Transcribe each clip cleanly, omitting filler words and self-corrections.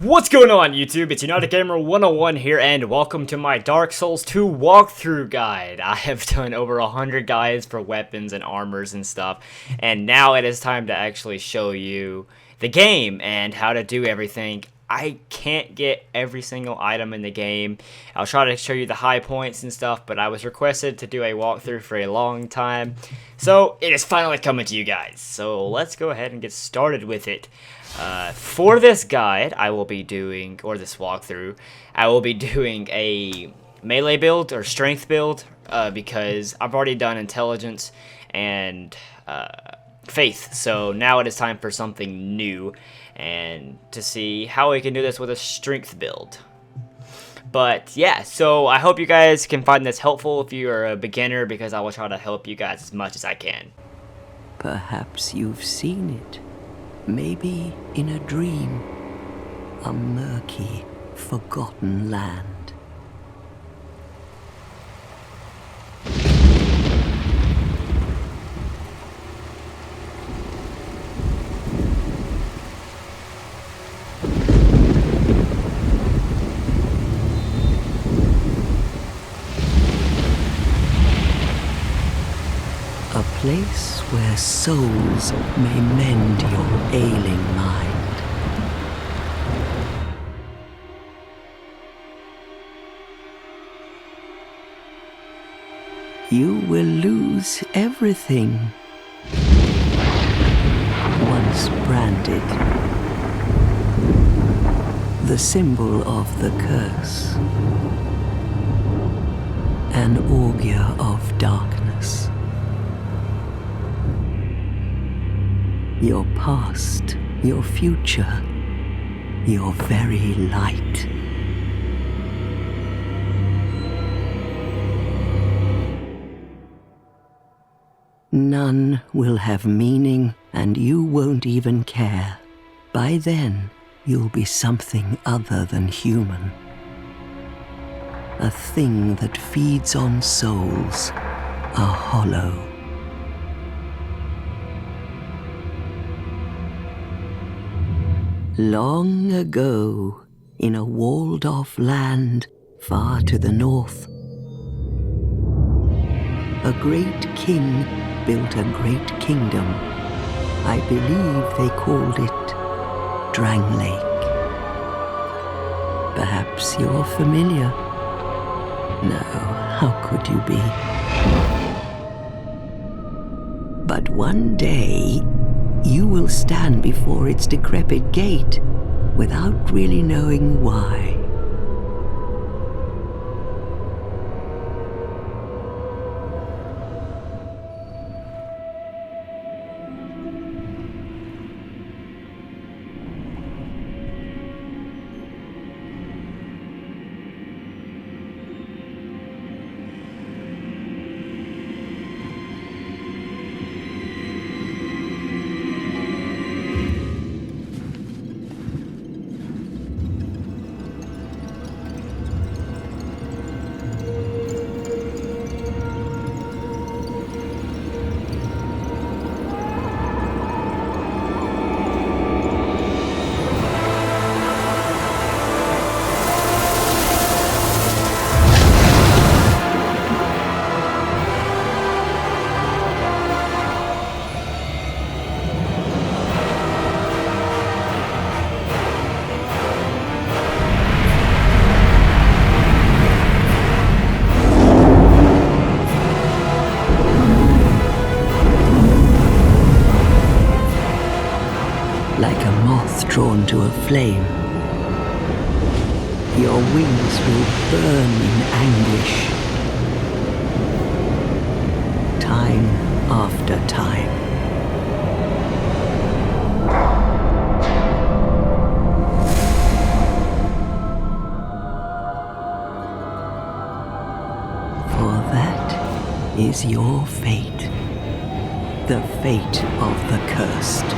What's going on, YouTube? It's United Gamer 101 here, and welcome to my Dark Souls 2 walkthrough guide. I have done over 100 guides for weapons and armors and stuff, and now it is time to actually show you the game and how to do everything. I can't get every single item in the game. I'll try to show you the high points and stuff, but I was requested to do a walkthrough for a long time, so it is finally coming to you guys. So let's go ahead and get started with it. For this guide, I will be doing, or this walkthrough, I will be doing a melee build or strength build because I've already done intelligence and faith. So now it is time for something new and to see how we can do this with a strength build. But yeah, so I hope you guys can find this helpful if you are a beginner, because I will try to help you guys as much as I can. Perhaps you've seen it. Maybe in a dream. A murky, forgotten land. A place where souls may mend your ailing mind. You will lose everything. Once branded, the symbol of the curse, an augur of darkness. Your past, your future, your very light. None will have meaning, and you won't even care. By then, you'll be something other than human. A thing that feeds on souls, a hollow. Long ago, in a walled-off land far to the north, a great king built a great kingdom. I believe they called it Drang Lake. Perhaps you're familiar? No, how could you be? But one day, you will stand before its decrepit gate without really knowing why. Like a moth drawn to a flame, your wings will burn in anguish. Time after time. For that is your fate. The fate of the cursed.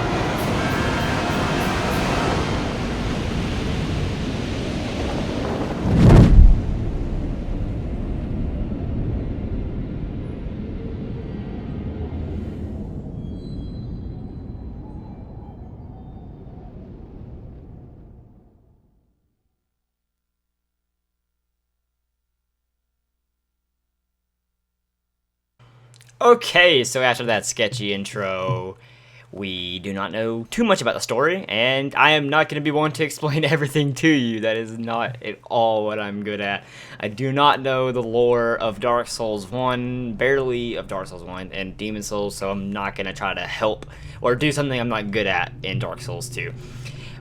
Okay, so after that sketchy intro, we do not know too much about the story, and I am not going to be one to explain everything to you. That is not at all what I'm good at. I do not know the lore of Dark Souls 1, barely of Dark Souls 1 and Demon Souls, so I'm not going to try to help or do something I'm not good at in Dark Souls 2.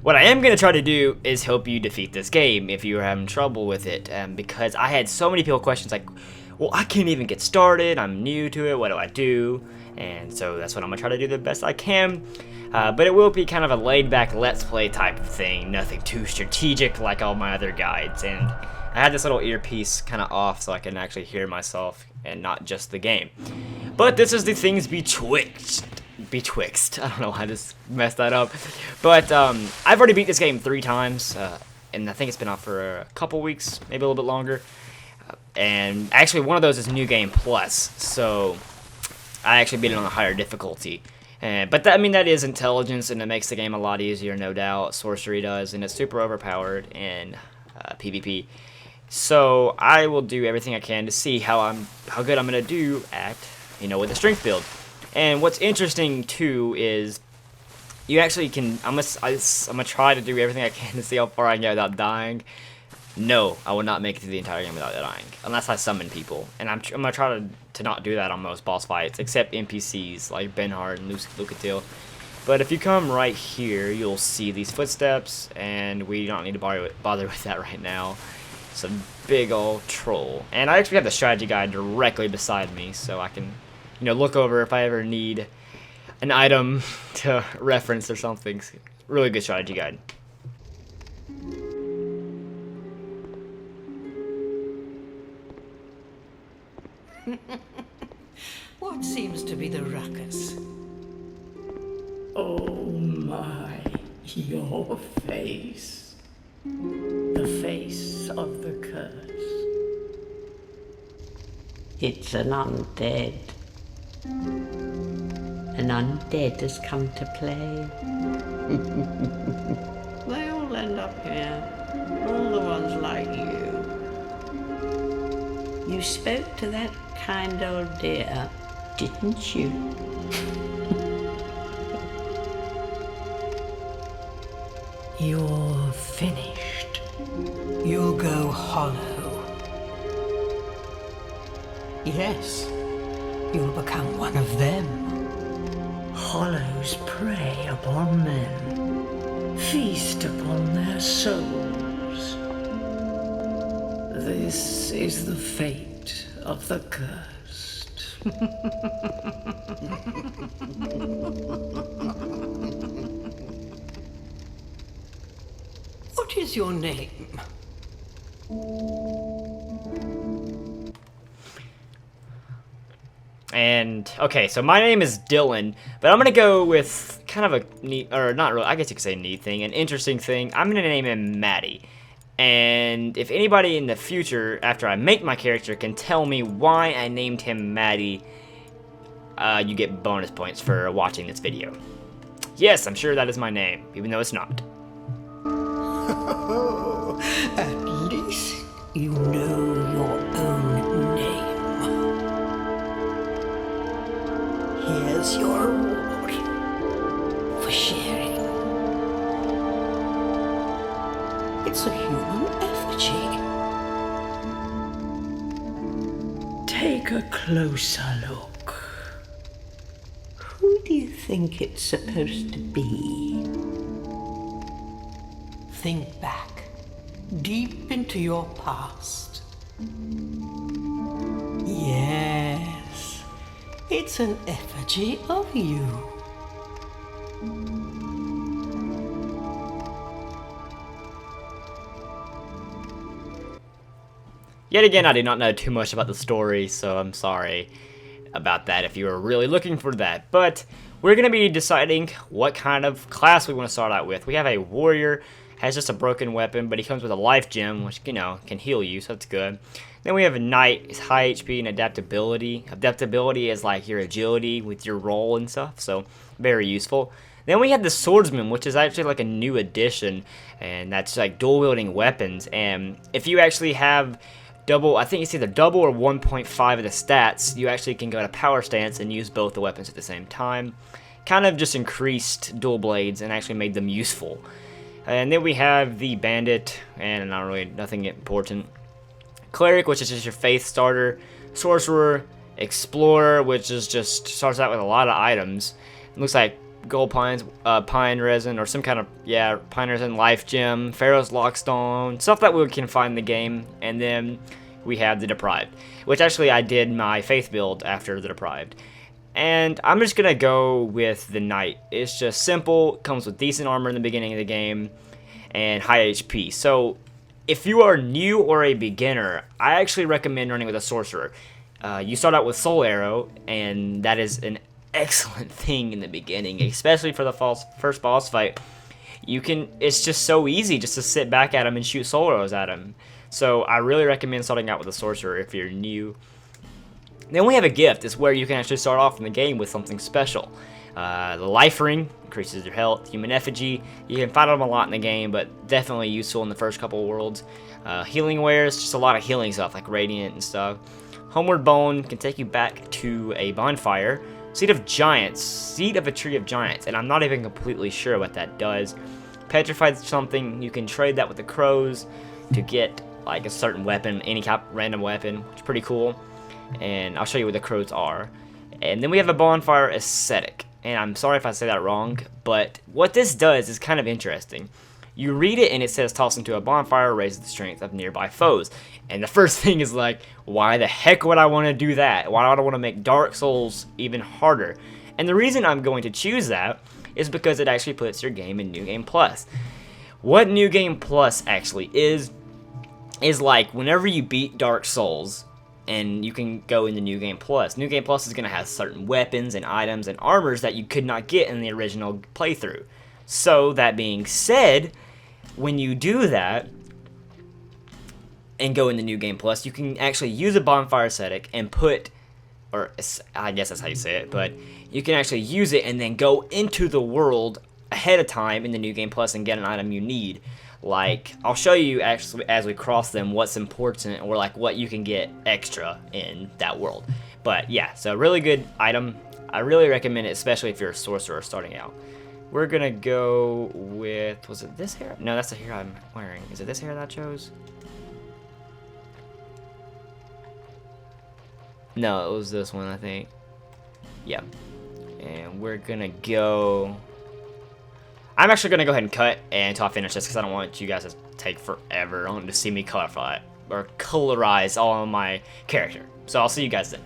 What I am going to try to do is help you defeat this game if you're having trouble with it, because I had so many people questions like, well, I can't even get started, I'm new to it, what do I do? And so that's what I'm going to try to do the best I can. But it will be kind of a laid-back Let's Play type of thing, nothing too strategic like all my other guides. And I had this little earpiece kind of off so I can actually hear myself and not just the game. But this is the things betwixt. I don't know why I just messed that up. But I've already beat this game 3 times, and I think it's been out for a couple weeks, maybe a little bit longer. And actually one of those is New Game Plus, so I actually beat it on a higher difficulty. But that is intelligence, and it makes the game a lot easier, no doubt. Sorcery does, and it's super overpowered in PvP. So I will do everything I can to see how good I'm gonna do at, with the strength build. And what's interesting too is you actually can. I'm gonna try to do everything I can to see how far I can get without dying. No, I will not make it through the entire game without dying, unless I summon people. And I'm gonna try to not do that on most boss fights, except NPCs like Benhard and Lucatil. But if you come right here, you'll see these footsteps, and we don't need to bother with that right now. It's a big old troll. And I actually have the strategy guide directly beside me, so I can, look over if I ever need an item to reference or something. Really good strategy guide. What seems to be the ruckus? Oh my, your face. The face of the curse. It's an undead. An undead has come to play. They all end up here. All the ones like you. You spoke to that kind old dear, didn't you? You're finished. You'll go hollow. Yes, you'll become one of them. Hollows prey upon men, feast upon their souls. This is the fate of the cursed. What is your name? And okay, so my name is Dylan, but I'm gonna go with kind of a neat, or not really, I guess you could say neat thing, an interesting thing. I'm gonna name him Maddie. And if anybody in the future, after I make my character, can tell me why I named him Maddie, you get bonus points for watching this video. Yes, I'm sure that is my name, even though it's not. At least you know your own name. Here's your reward for sharing. It's a human effigy. Take a closer look. Who do you think it's supposed to be? Think back, deep into your past. Yes, it's an effigy of you. Yet again, I do not know too much about the story, so I'm sorry about that if you were really looking for that. But we're going to be deciding what kind of class we want to start out with. We have a warrior, has just a broken weapon, but he comes with a life gem, which, can heal you, so that's good. Then we have a knight, his high HP and adaptability. Adaptability is like your agility with your roll and stuff, so very useful. Then we have the swordsman, which is actually like a new addition, and that's like dual wielding weapons. And if you actually have double, I think it's either double or 1.5 of the stats, you actually can go to power stance and use both the weapons at the same time. Kind of just increased dual blades and actually made them useful. And then we have the bandit, and not really nothing important. Cleric, which is just your faith starter. Sorcerer, explorer, which is just starts out with a lot of items. It looks like gold pines, pine resin, or some kind of, yeah, pine resin, life gem, Pharaoh's lockstone, stuff that we can find in the game. And then we have the deprived, which actually I did my faith build after the deprived. And I'm just gonna go with the knight. It's just simple, comes with decent armor in the beginning of the game, and high HP. So if you are new or a beginner, I actually recommend running with a sorcerer. You start out with Soul Arrow, and that is an excellent thing in the beginning, especially for the first boss fight. It's just so easy just to sit back at him and shoot soul arrows at him. So I really recommend starting out with a sorcerer if you're new. Then we have a gift. It's where you can actually start off in the game with something special. The life ring increases your health. Human effigy, you can find them a lot in the game, but definitely useful in the first couple of worlds. Healing wares, just a lot of healing stuff like radiant and stuff. Homeward bone can take you back to a bonfire. Seed of Giants, Seed of a Tree of Giants, and I'm not even completely sure what that does. Petrified something, you can trade that with the crows to get like a certain weapon, any random weapon, which is pretty cool. And I'll show you what the crows are. And then we have a bonfire ascetic, and I'm sorry if I say that wrong, but what this does is kind of interesting. You read it and it says toss into a bonfire, raises the strength of nearby foes. And the first thing is like, why the heck would I want to do that? Why would I want to make Dark Souls even harder? And the reason I'm going to choose that is because it actually puts your game in New Game Plus. What New Game Plus actually is like whenever you beat Dark Souls and you can go into New Game Plus. New Game Plus is going to have certain weapons and items and armors that you could not get in the original playthrough. So that being said, when you do that and go into New Game Plus, you can actually use a bonfire ascetic and put, or I guess that's how you say it, but you can actually use it and then go into the world ahead of time in the New Game Plus and get an item you need. Like, I'll show you actually as we cross them what's important or like what you can get extra in that world. But yeah, so really good item. I really recommend it, especially if you're a sorcerer starting out. We're gonna go with, was it this hair? No, that's the hair I'm wearing. Is it this hair that I chose? No, it was this one, I think. Yeah. And we're gonna go... I'm actually gonna go ahead and cut until I finish this because I don't want you guys to take forever. I don't want to see me colorize all of my character. So I'll see you guys then.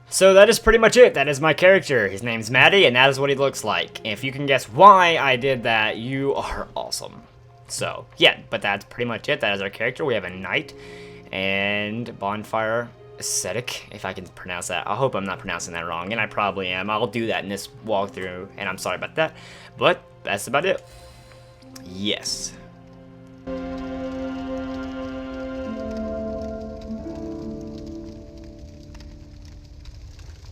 So that is pretty much it. That is my character. His name's Maddie, and that is what he looks like. If you can guess why I did that, you are awesome. So, yeah, but that's pretty much it. That is our character. We have a knight and bonfire ascetic, if I can pronounce that. I hope I'm not pronouncing that wrong, and I probably am. I'll do that in this walkthrough, and I'm sorry about that. But that's about it. Yes.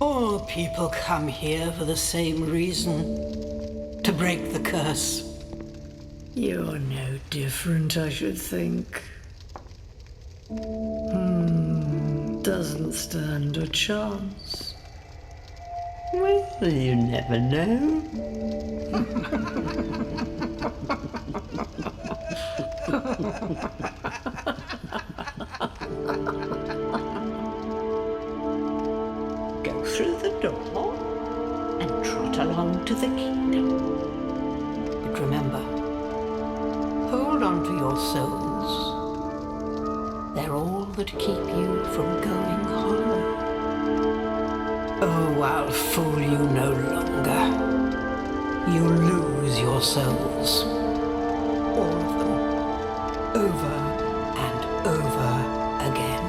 All people come here for the same reason. To break the curse. You're no different, I should think. Doesn't stand a chance. Well, you never know. Go through the door and trot along to the kingdom. But remember, hold on to your souls. They're all that keep you from going hollow. Oh, I'll fool you no longer. You lose your souls. All of them. Over and over again.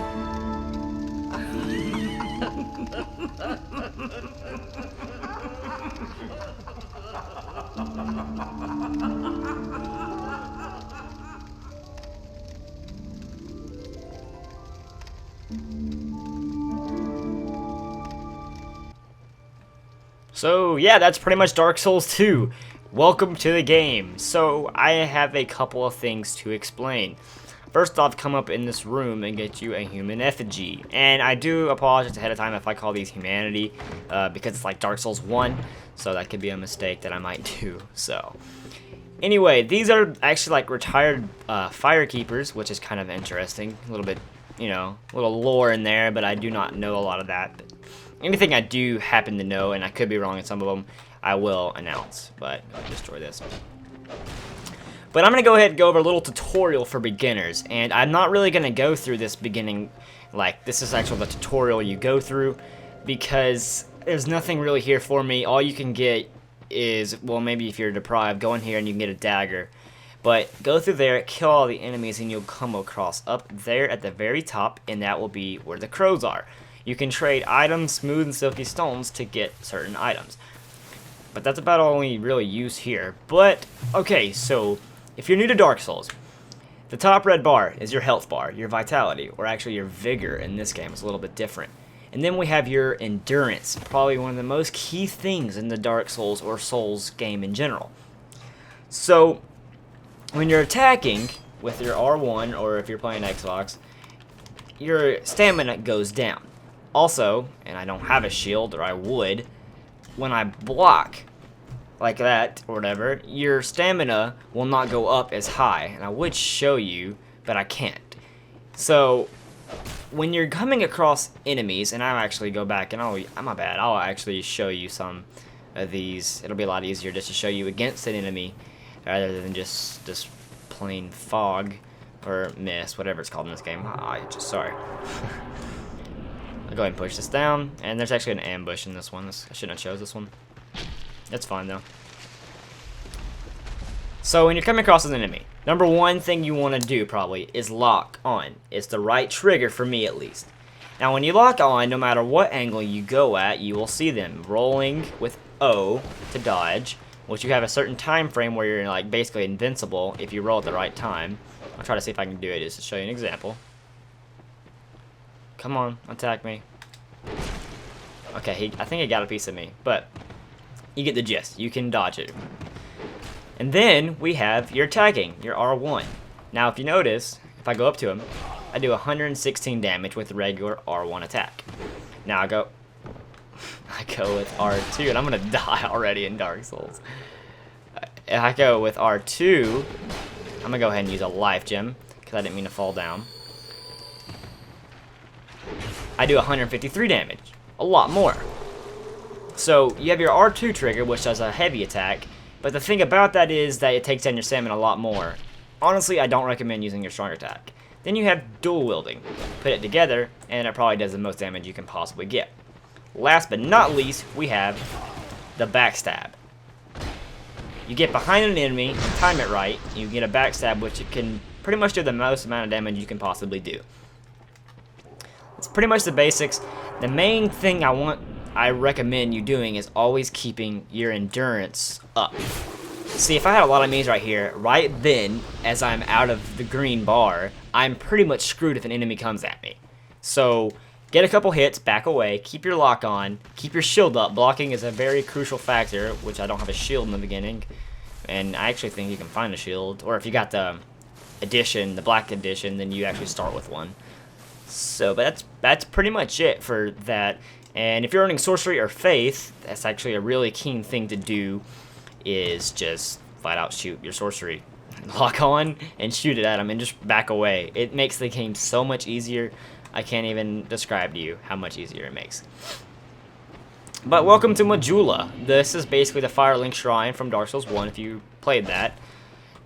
So yeah, that's pretty much Dark Souls 2. Welcome to the game. So I have a couple of things to explain. first off, come up in this room and get you a human effigy. And I do apologize ahead of time if I call these humanity, because it's like Dark Souls 1, so that could be a mistake that I might do. So anyway, these are actually like retired firekeepers, which is kind of interesting. A little bit, you know, a little lore in there, but I do not know a lot of that. But anything I do happen to know, and I could be wrong in some of them, I will announce. But I'll destroy this. But I'm going to go ahead and go over a little tutorial for beginners. And I'm not really going to go through this beginning, like this is actually the tutorial you go through, because there's nothing really here for me. All you can get is, well, maybe if you're deprived, go in here and you can get a dagger. But go through there, kill all the enemies, and you'll come across up there at the very top, and that will be where the crows are. You can trade items, smooth and silky stones to get certain items. But that's about all we really use here. But, okay, so if you're new to Dark Souls, the top red bar is your health bar, your vitality, or actually your vigor in this game. It's a little bit different. And then we have your endurance, probably one of the most key things in the Dark Souls or Souls game in general. So, when you're attacking with your R1, or if you're playing Xbox, your stamina goes down. Also, and I don't have a shield, or I would, when I block like that, or whatever, your stamina will not go up as high. And I would show you, but I can't. So, when you're coming across enemies, and I'll actually go back and I'll actually show you some of these. It'll be a lot easier just to show you against an enemy rather than just this plain fog or mist, whatever it's called in this game. Sorry. I'll go ahead and push this down, and there's actually an ambush in this one. I shouldn't have chose this one. It's fine though. So when you're coming across an enemy, number one thing you want to do probably is lock on. It's the right trigger for me at least. Now when you lock on, no matter what angle you go at, you will see them rolling with O to dodge, which you have a certain time frame where you're like basically invincible if you roll at the right time. I'll try to see if I can do it just to show you an example. Come on, attack me. Okay, I think he got a piece of me, but you get the gist. You can dodge it. And then we have your attacking, your R1. Now if you notice, if I go up to him, I do 116 damage with the regular R1 attack. Now I go with R2, and I'm gonna die already in Dark Souls. If I go with R2, I'm gonna go ahead and use a life gem, because I didn't mean to fall down. I do 153 damage, a lot more. So you have your R2 trigger, which does a heavy attack, but the thing about that is that it takes down your stamina a lot more. Honestly, I don't recommend using your strong attack. Then you have dual wielding. Put it together, and it probably does the most damage you can possibly get. Last but not least, we have the backstab. You get behind an enemy, time it right, you get a backstab, which can pretty much do the most amount of damage you can possibly do. It's pretty much the basics. The main thing I recommend you doing is always keeping your endurance up. See, if I had a lot of enemies right here, right then, as I'm out of the green bar, I'm pretty much screwed if an enemy comes at me. So, get a couple hits, back away, keep your lock on, keep your shield up. Blocking is a very crucial factor, which I don't have a shield in the beginning. And I actually think you can find a shield. Or if you got the edition, the black edition, then you actually start with one. So, but that's pretty much it for that. And if you're running sorcery or faith, that's actually a really keen thing to do, is just flat out shoot your sorcery. Lock on and shoot it at them and just back away. It makes the game so much easier. I can't even describe to you how much easier it makes. But welcome to Majula. This is basically the Firelink Shrine from Dark Souls 1 if you played that.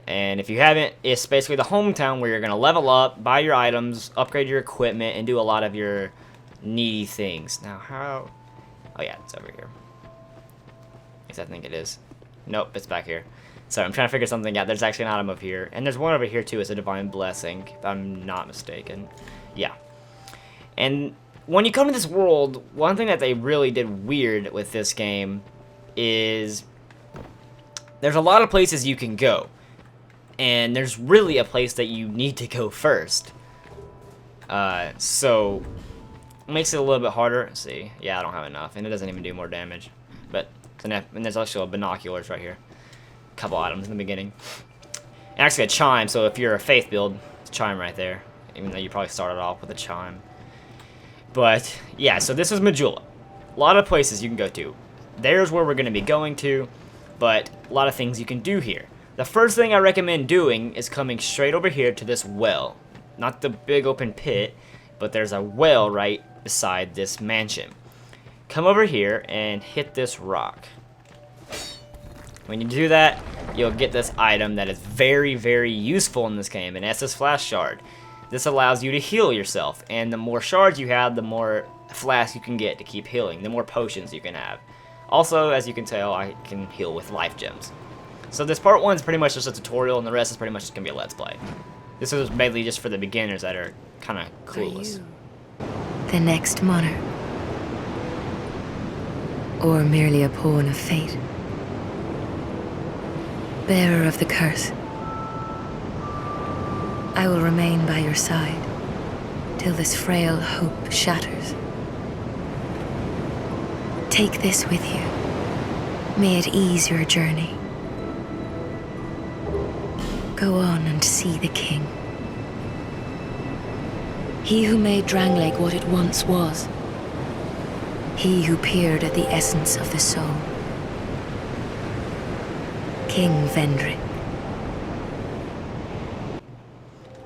And if you haven't, it's basically the hometown where you're going to level up, buy your items, upgrade your equipment, and do a lot of your needy things. Now how... Oh yeah, it's over here. At least I think it is. Nope, it's back here. Sorry, I'm trying to figure something out. There's actually an item up here. And there's one over here too. It's a divine blessing, if I'm not mistaken. Yeah. And when you come to this world, one thing that they really did weird with this game is there's a lot of places you can go. And there's really a place that you need to go first. So it makes it a little bit harder. Let's see, yeah, I don't have enough, and it doesn't even do more damage. But and there's also binoculars right here. A couple items in the beginning. And actually a chime, so if you're a faith build, chime right there, even though you probably started off with a chime. But yeah, so this is Majula. A lot of places you can go to. There's where we're going to be going to, but a lot of things you can do here. The first thing I recommend doing is coming straight over here to this well. Not the big open pit, but there's a well right beside this mansion. Come over here and hit this rock. When you do that, you'll get this item that is very, very useful in this game, an SS Flask Shard. This allows you to heal yourself, and the more shards you have, the more flasks you can get to keep healing, the more potions you can have. Also, as you can tell, I can heal with life gems. So this part 1 is pretty much just a tutorial, and the rest is pretty much just going to be a let's play. This is mainly just for the beginners that are kind of clueless. The next monarch? Or merely a pawn of fate? Bearer of the curse, I will remain by your side till this frail hope shatters. Take this with you. May it ease your journey. Go on and see the king. He who made Drangleic what it once was. He who peered at the essence of the soul. King Vendrick.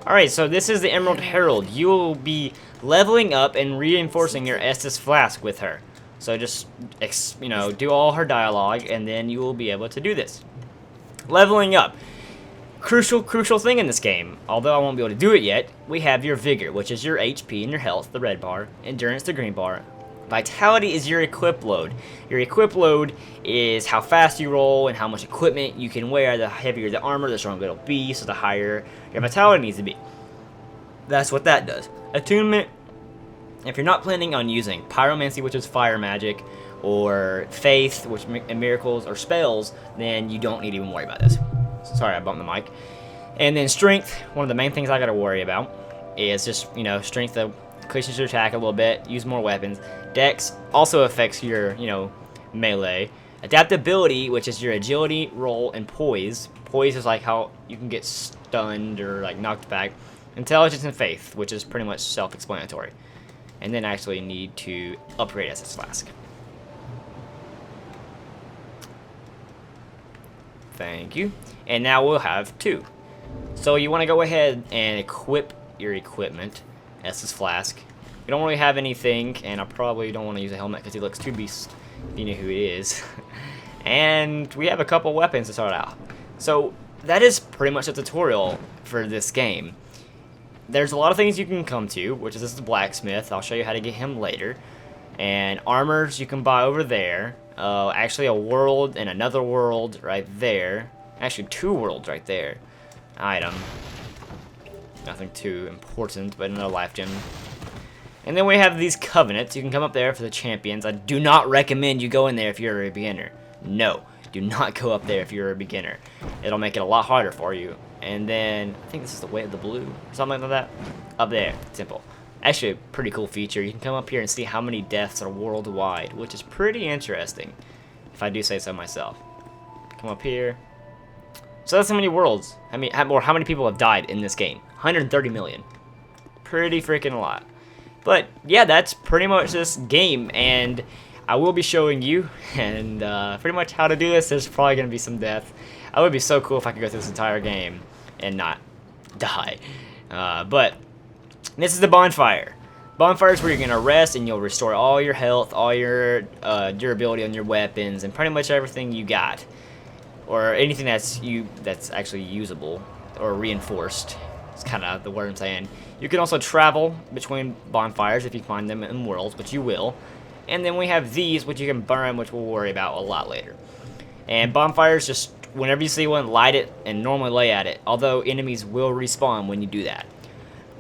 Alright, so this is the Emerald Herald. You will be leveling up and reinforcing your Estus Flask with her. So just, do all her dialogue, and then you will be able to do this. Leveling up. Crucial thing in this game. Although I won't be able to do it yet, we have your Vigor, which is your HP and your health, the red bar. Endurance, the green bar. Vitality is your equip load. Your equip load is how fast you roll and how much equipment you can wear. The heavier the armor, the stronger it'll be, so the higher your vitality needs to be. That's what that does. Attunement, if you're not planning on using Pyromancy, which is fire magic, or Faith, which miracles or spells, then you don't need to even worry about this. Sorry, I bumped the mic. And then Strength, one of the main things I gotta worry about is just, Strength that increases your attack a little bit, use more weapons. Dex also affects your, melee. Adaptability, which is your agility, roll, and poise. Poise is like how you can get stunned or like knocked back. Intelligence and Faith, which is pretty much self-explanatory. And then I actually need to upgrade SS Flask. Thank you. And now we'll have 2. So you want to go ahead and equip your equipment. SS Flask. We don't really have anything, and I probably don't want to use a helmet because he looks too beast. You know who it is. And we have a couple weapons to start out. So that is pretty much a tutorial for this game. There's a lot of things you can come to, which is this is the blacksmith. I'll show you how to get him later. And armors you can buy over there. Actually a world and another world right there. Actually 2 worlds right there. Item. Nothing too important, but another life gem. And then we have these covenants. You can come up there for the champions. I do not recommend you go in there if you're a beginner. No, do not go up there if you're a beginner. It'll make it a lot harder for you. And then, I think this is the way of the blue, something like that. Up there, temple. Actually, a pretty cool feature. You can come up here and see how many deaths are worldwide, which is pretty interesting, if I do say so myself. Come up here. So that's how many worlds, how many people have died in this game. 130 million. Pretty freaking a lot. But yeah, that's pretty much this game, and I will be showing you and pretty much how to do this. There's probably going to be some death. It would be so cool if I could go through this entire game and not die. But this is the bonfire. Bonfire is where you're going to rest and you'll restore all your health, all your durability on your weapons, and pretty much everything you got. Or anything that's actually usable or reinforced. It's kind of the word I'm saying. You can also travel between bonfires if you find them in worlds, which you will. And then we have these, which you can burn, which we'll worry about a lot later. And bonfires, just whenever you see one, light it and normally lay at it. Although enemies will respawn when you do that.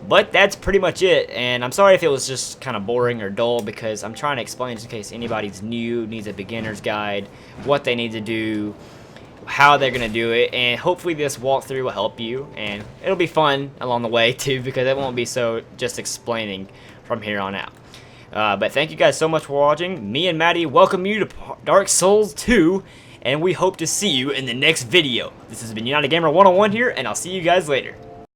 But that's pretty much it. And I'm sorry if it was just kind of boring or dull, because I'm trying to explain just in case anybody's new, needs a beginner's guide, what they need to do, how they're gonna do it, and hopefully this walkthrough will help you, and it'll be fun along the way too, because it won't be so just explaining from here on out. But thank you guys so much for watching. Me and Maddie welcome you to Dark Souls 2, and we hope to see you in the next video. This has been United Gamer 101 here, and I'll see you guys later.